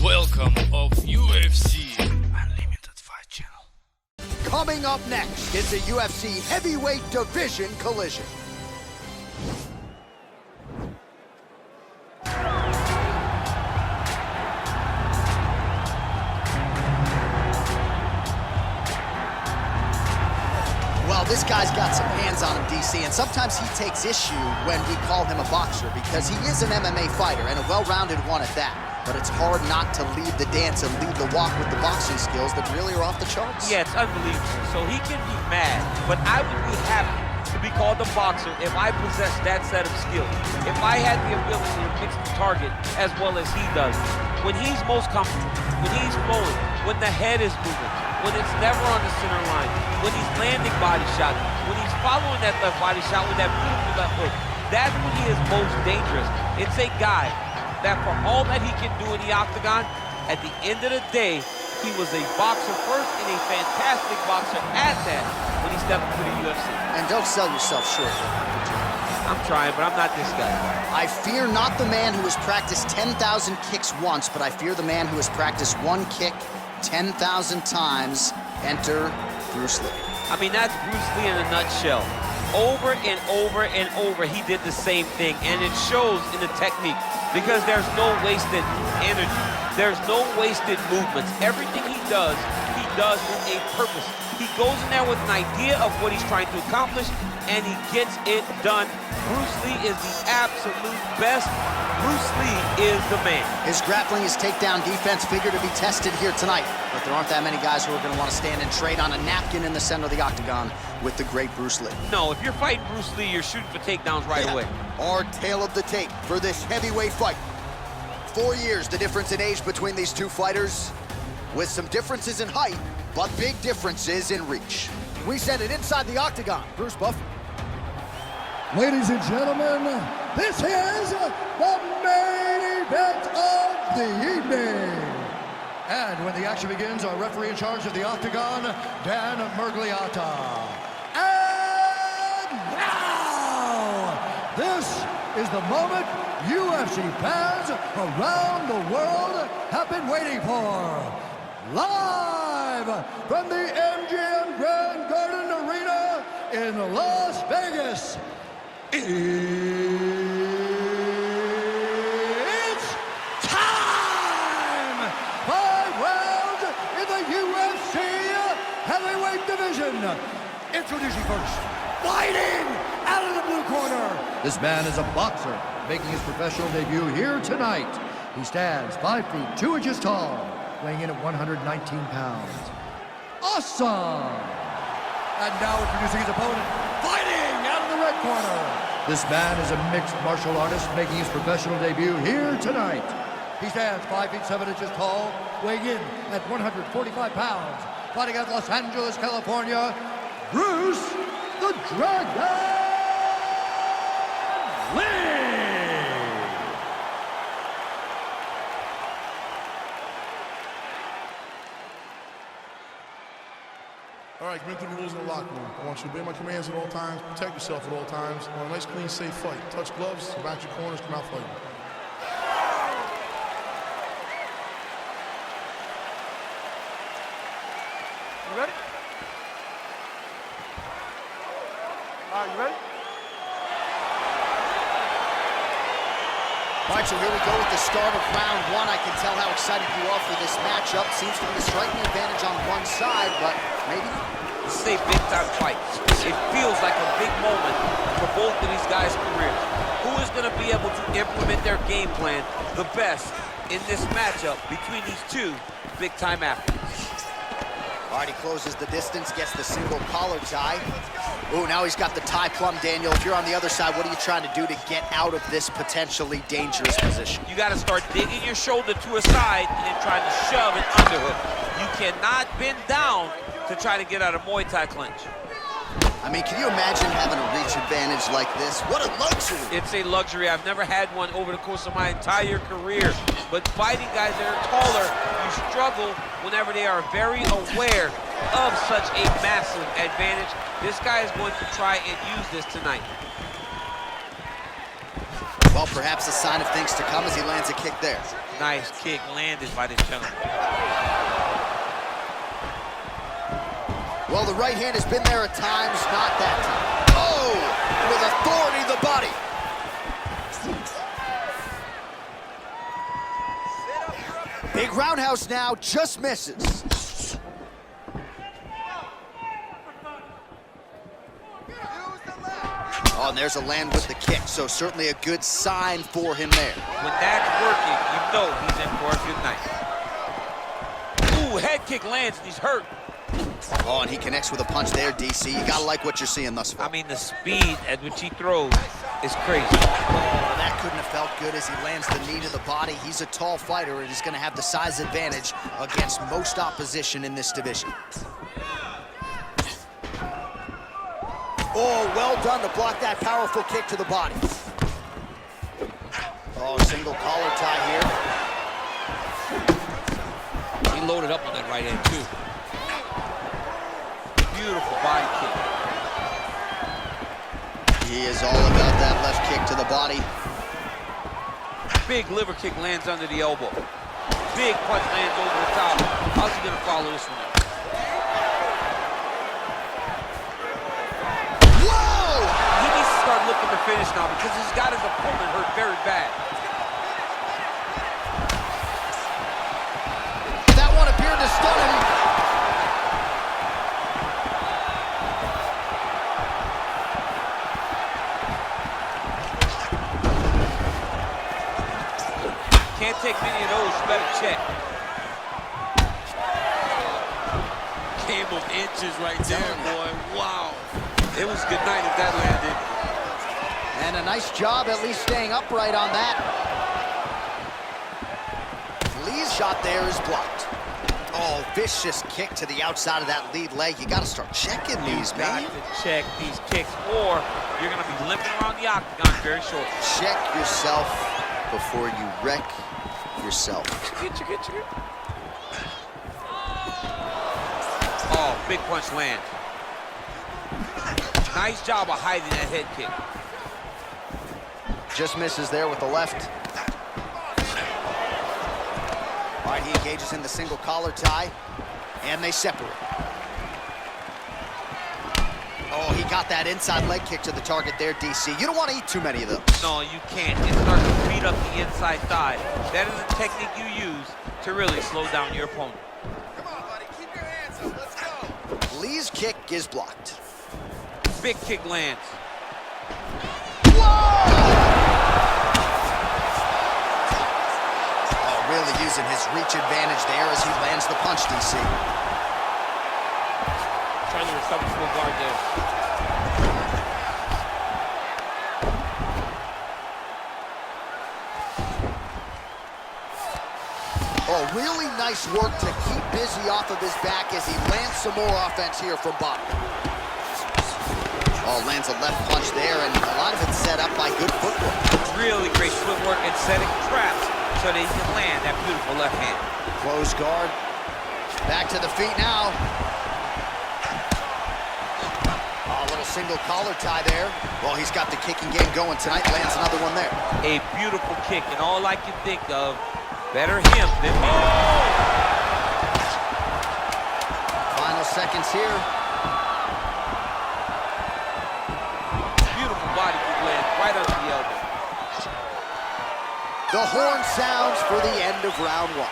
Welcome of UFC Unlimited Fight Channel. Coming up next, it's a UFC heavyweight division collision. Well, this guy's got some hands on him, DC, and sometimes he takes issue when we call him a boxer because he is an MMA fighter and a well-rounded one at that. But it's hard not to lead the dance and lead the walk with the boxing skills that really are off the charts. Yeah, it's unbelievable. So he can be mad, but I would be happy to be called a boxer if I possessed that set of skills. If I had the ability to mix the target as well as he does. When he's most comfortable, when he's flowing, when the head is moving, when it's never on the center line, when he's landing body shots, when he's following that left body shot with that beautiful left hook, that's when he is most dangerous. It's a guy that for all that he can do in the octagon, at the end of the day, he was a boxer first and a fantastic boxer at that when he stepped into the UFC. And don't sell yourself short. I'm trying, but I'm not this guy. I fear not the man who has practiced 10,000 kicks once, but I fear the man who has practiced one kick 10,000 times. Enter Bruce Lee. I mean, that's Bruce Lee in a nutshell. Over and over and over, he did the same thing, and it shows in the technique because there's no wasted energy. There's no wasted movements. Everything he does with a purpose. He goes in there with an idea of what he's trying to accomplish, and he gets it done. Bruce Lee is the absolute best. Bruce Lee is the man. His grappling, his takedown defense figure to be tested here tonight, but there aren't that many guys who are going to want to stand and trade on a napkin in the center of the octagon with the great Bruce Lee. No, if you're fighting Bruce Lee, you're shooting for takedowns right away. Our tale of the tape for this heavyweight fight. 4 years, the difference in age between these two fighters, with some differences in height, but big differences in reach. We send it inside the octagon. Bruce Buffer. Ladies and gentlemen, this is the main event of the evening. And when the action begins, our referee in charge of the octagon, Dan Murgliata. And now, this is the moment UFC fans around the world have been waiting for. Live from the MGM Grand Garden Arena in Las Vegas. It's time! 5 rounds in the UFC heavyweight division. Introducing first, fighting out of the blue corner. This man is a boxer, making his professional debut here tonight. He stands 5 feet 2 inches tall, weighing in at 119 pounds. Awesome! And now introducing his opponent, fighting out of the red corner. This man is a mixed martial artist making his professional debut here tonight. He stands 5 feet 7 inches tall, weighing in at 145 pounds. Fighting out of Los Angeles, California, Bruce the Dragon Lee! All right, commit to the rules in the locker room. I want you to obey my commands at all times, protect yourself at all times. I want a nice, clean, safe fight. Touch gloves, back your corners, come out fighting. You ready? All right, you ready? All right, so here we go with the start of round one. I can tell how excited you are for this matchup. Seems to be the striking advantage on one side, but maybe not. This is a big-time fight. It feels like a big moment for both of these guys' careers. Who is going to be able to implement their game plan the best in this matchup between these two big-time athletes? All right, he closes the distance, gets the single collar tie. Ooh, now he's got the tie plum, Daniel. If you're on the other side, what are you trying to do to get out of this potentially dangerous position? You got to start digging your shoulder to a side and then trying to shove an underhook. You cannot bend down to try to get out a Muay Thai clinch. I mean, can you imagine having a reach advantage like this? What a luxury. It's a luxury. I've never had one over the course of my entire career. But fighting guys that are taller, you struggle whenever they are very aware of such a massive advantage. This guy is going to try and use this tonight. Well, perhaps a sign of things to come as he lands a kick there. Nice kick landed by this gentleman. Well, the right hand has been there at times, not that time. Oh, with authority, the body. Big roundhouse now, just misses. Oh, and there's a land with the kick, so certainly a good sign for him there. When that's working, you know he's in for a good night. Ooh, head kick lands and he's hurt. Oh, and he connects with a punch there, DC. You gotta like what you're seeing thus far. I mean, the speed at which he throws is crazy. Oh, that couldn't have felt good as he lands the knee to the body. He's a tall fighter and he's gonna have the size advantage against most opposition in this division. Oh, well done to block that powerful kick to the body. Oh, single collar tie here. He loaded up on that right hand, too. Beautiful body kick. He is all about that left kick to the body. Big liver kick lands under the elbow. Big punch lands over the top. How's he gonna follow this one up? Whoa! He needs to start looking to finish now because he's got his opponent hurt very bad. That one appeared to stun him. Can't take many of those, you better check. Game of inches right there, boy. Wow. It was good night if that landed. And a nice job at least staying upright on that. Lee's shot there is blocked. Oh, vicious kick to the outside of that lead leg. You got to start checking these, man. You got to check these kicks or you're going to be limping around the octagon very short. Check yourself before you wreck yourself. Get you. Oh, big punch lands. Nice job of hiding that head kick. Just misses there with the left. All right, he engages in the single collar tie, and they separate. Oh, he got that inside leg kick to the target there, DC. You don't want to eat too many of those. No, you can't. It starts to beat up the inside thigh. That is a technique you use to really slow down your opponent. Come on, buddy. Keep your hands up. Let's go. Lee's kick is blocked. Big kick lands. Whoa! Oh, really using his reach advantage there as he lands the punch, DC. Trying to establish full guard there. Oh, really nice work to keep busy off of his back as he lands some more offense here from bottom. Oh, lands a left punch there, and a lot of it set up by good footwork. Really great footwork and setting traps so that he can land that beautiful left hand. Close guard. Back to the feet now. Oh, a little single collar tie there. Well, he's got the kicking game going tonight. Lands another one there. A beautiful kick, and all I can think of, better him than me. Final seconds here. Beautiful body kick lands right under the elbow. The horn sounds for the end of round one.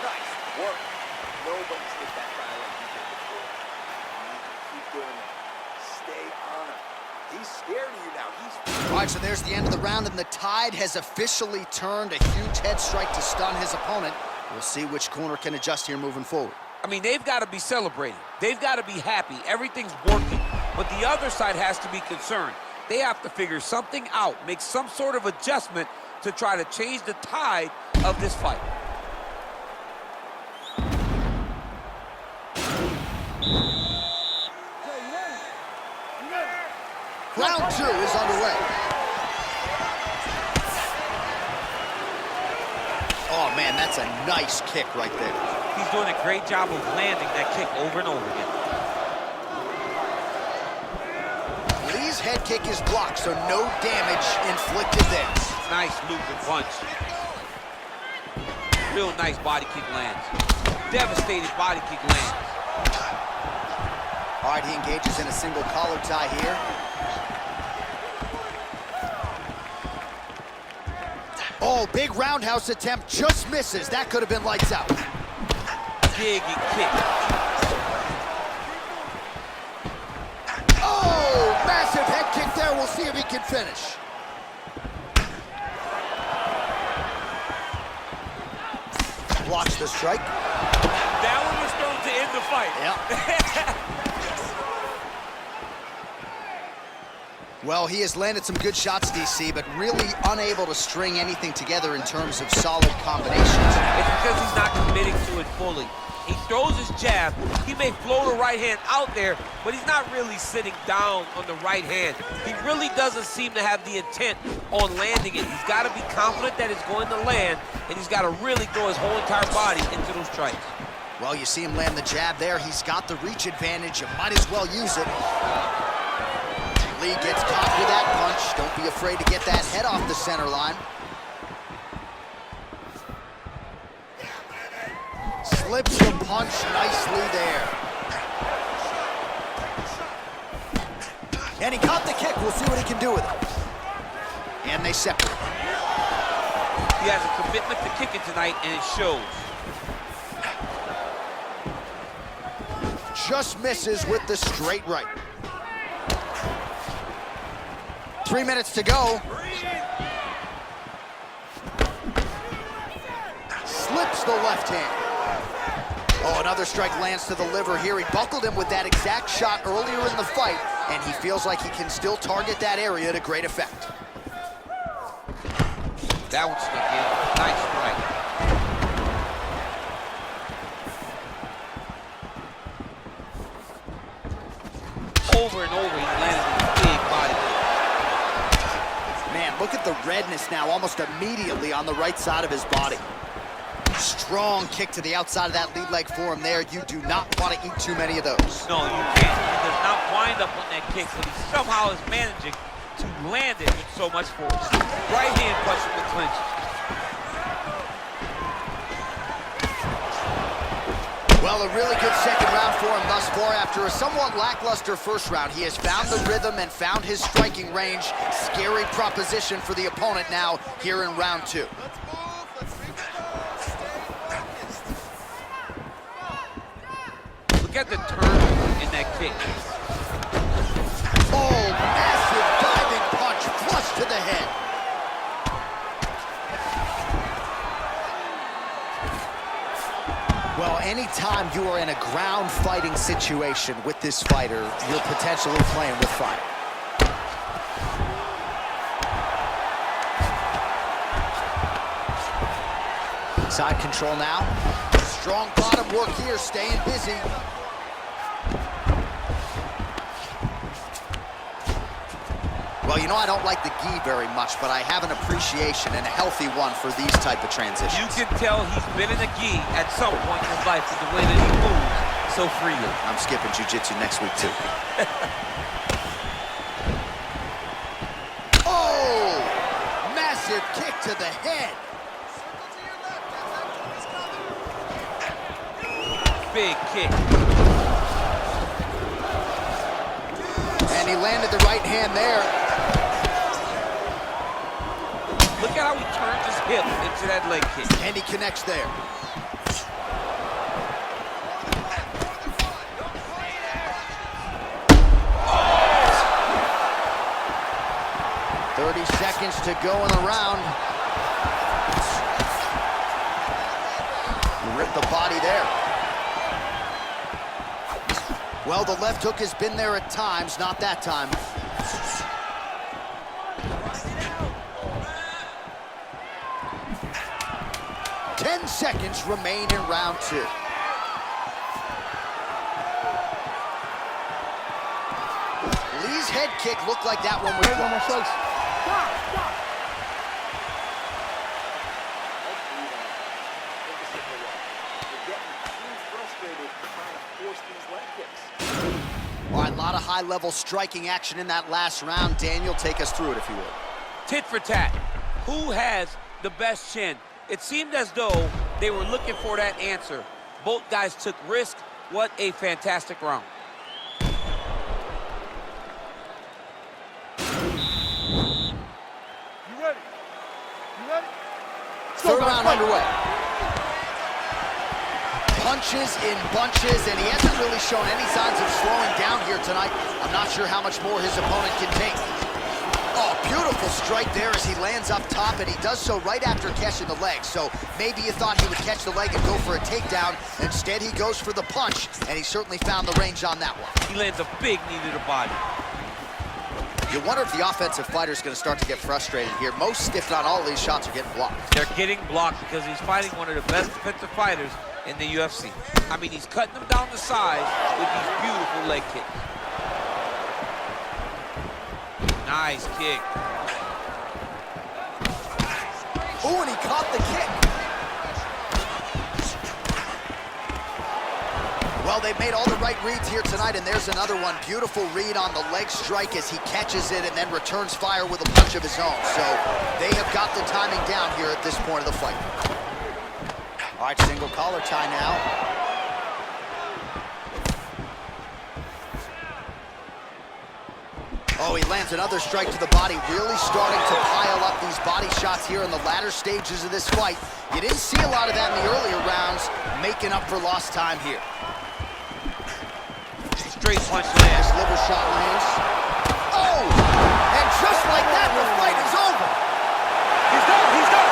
Nice work. Nobody's hit that guy like you did before. You need to keep doing that. Stay on him. He's scared of you now. All right, so there's the end of the round, and the tide has officially turned. A huge head strike to stun his opponent. We'll see which corner can adjust here moving forward. I mean, they've got to be celebrating. They've got to be happy. Everything's working. But the other side has to be concerned. They have to figure something out, make some sort of adjustment to try to change the tide of this fight. Round two is underway. Oh, man, that's a nice kick right there. He's doing a great job of landing that kick over and over again. Lee's head kick is blocked, so no damage inflicted there. Nice looping punch. Real nice body kick lands. Devastating body kick lands. All right, he engages in a single collar tie here. Oh, big roundhouse attempt, just misses. That could have been lights out. Big and kick. Oh, massive head kick there. We'll see if he can finish. Blocks the strike. That one was thrown to end the fight. Yeah. Well, he has landed some good shots, DC, but really unable to string anything together in terms of solid combinations. It's because he's not committing to it fully. He throws his jab. He may float a right hand out there, but he's not really sitting down on the right hand. He really doesn't seem to have the intent on landing it. He's got to be confident that it's going to land, and he's got to really throw his whole entire body into those strikes. Well, you see him land the jab there. He's got the reach advantage. You might as well use it. Lee gets caught with that punch. Don't be afraid to get that head off the center line. Slips the punch nicely there. And he caught the kick. We'll see what he can do with it. And they separate. He has a commitment to kicking tonight, and it shows. Just misses with the straight right. 3 minutes to go. Slips the left hand. Oh, another strike lands to the liver here. He buckled him with that exact shot earlier in the fight, and he feels like he can still target that area to great effect. That one snuck in. Nice strike. Over and over, he landed a big body kick. Man, look at the redness now almost immediately on the right side of his body. Strong kick to the outside of that lead leg for him there. You do not want to eat too many of those. No, you can't. He does not wind up on that kick, but he somehow is managing to land it with so much force. Right hand punch from the clinch. Well, a really good second round for him thus far. After a somewhat lackluster first round, he has found the rhythm and found his striking range. Scary proposition for the opponent now here in round two. Look at the turn in that kick. Oh, massive diving punch, flush to the head. Well, anytime you are in a ground fighting situation with this fighter, you're potentially playing with fire. Side control now. Strong bottom work here, staying busy. Well, you know I don't like the gi very much, but I have an appreciation and a healthy one for these type of transitions. You can tell he's been in a gi at some point in his life with the way that he moves so freely. I'm skipping jiu-jitsu next week, too. Oh! Massive kick to the head. Big kick. And he landed the right hand there. Look at how he turns his hip into that leg kick. And he connects there. Oh! 30 seconds to go in the round. Rip the body there. Well, the left hook has been there at times, not that time. Ten seconds remain in round two. Lee's head kick looked like that one was blocked. lot of high-level striking action in that last round. Daniel, take us through it, if you would. Tit for tat. Who has the best chin? It seemed as though they were looking for that answer. Both guys took risk. What a fantastic round. You ready? You ready? Third round underway. Punches in bunches, and he hasn't really shown any signs of slowing down here tonight. I'm not sure how much more his opponent can take. Oh, beautiful strike there as he lands up top, and he does so right after catching the leg. So maybe you thought he would catch the leg and go for a takedown. Instead, he goes for the punch, and he certainly found the range on that one. He lands a big knee to the body. You wonder if the offensive fighter is going to start to get frustrated here. Most, if not all, of these shots are getting blocked. They're getting blocked because he's fighting one of the best defensive fighters in the UFC. I mean, he's cutting them down the sides with these beautiful leg kicks. Nice kick. Oh, and he caught the kick. Well, they've made all the right reads here tonight, and there's another one. Beautiful read on the leg strike as he catches it and then returns fire with a punch of his own. So they have got the timing down here at this point of the fight. All right, single collar tie now. Oh, he lands another strike to the body, really starting to pile up these body shots here in the latter stages of this fight. You didn't see a lot of that in the earlier rounds, making up for lost time here. Straight punch lands. Liver shot lands. Oh! And just like that, the fight is over. He's done, he's done.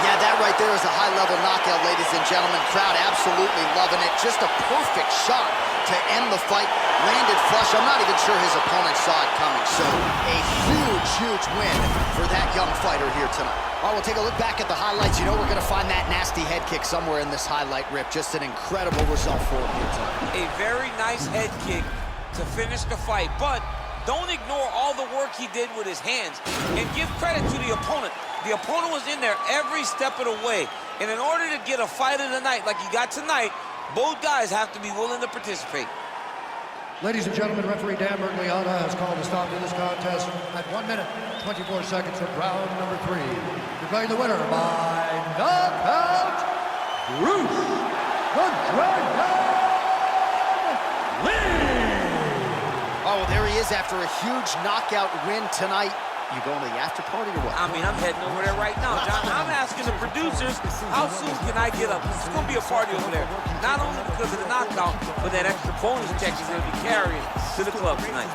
Yeah, that right there is a high-level knockout, ladies and gentlemen. Crowd absolutely loving it. Just a perfect shot to end the fight. Landed flush. I'm not even sure his opponent saw it coming. So a huge, huge win for that young fighter here tonight. All right, we'll take a look back at the highlights. You know we're going to find that nasty head kick somewhere in this highlight rip. Just an incredible result for him here tonight. A very nice head kick to finish the fight, but don't ignore all the work he did with his hands, and give credit to the opponent. The opponent was in there every step of the way, and in order to get a fight of the night like he got tonight, both guys have to be willing to participate. Ladies and gentlemen, referee Dan Mergliata has called a stop to this contest at 1 minute, 24 seconds of round number 3. Declaring the winner by knockout, Bruce the Dragon Lee! Oh, there he is after a huge knockout win tonight. You going to the after party or what? I mean, I'm heading over there right now, John. I'm asking the producers, how soon can I get up? It's going to be a party over there. Not only because of the knockout, but that extra bonus check is going to be carrying to the club tonight.